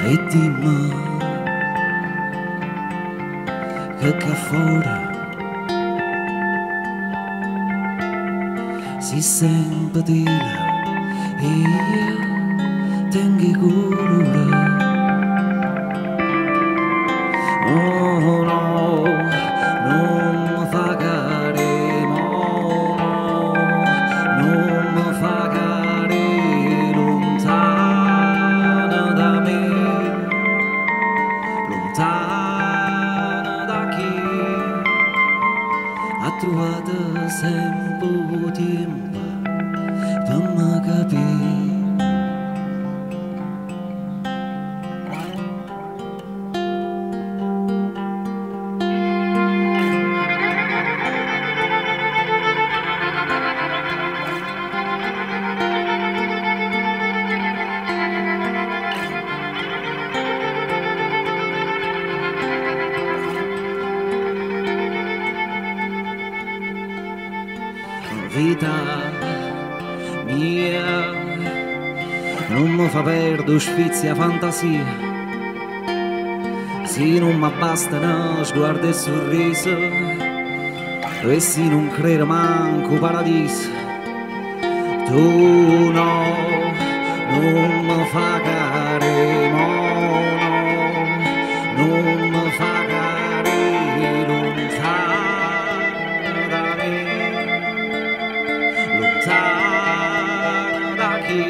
e dimmi che fuori si sente dire e io tengo cura. Oh no, non mi fa cadere, no, non mi fa cadere lontano da me, lontano da chi ha trovato sempre tempo per me capire. Vita mia, non mi fa perdere sfizia fantasia, se non mi bastano sguardo e sorriso, e se non credo manco paradiso, tu no, non mi fa cadere, no, non mi fa cadere lontano da me, lontano da chi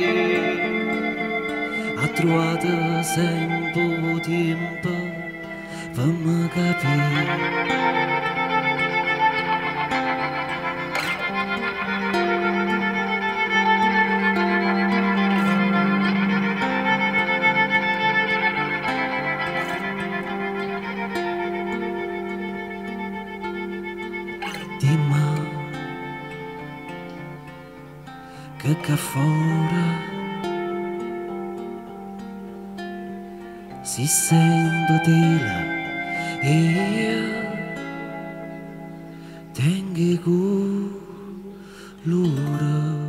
ha trovato sempre tempo per me capire. Dimmi che fuori si sente dire e io tengo cura.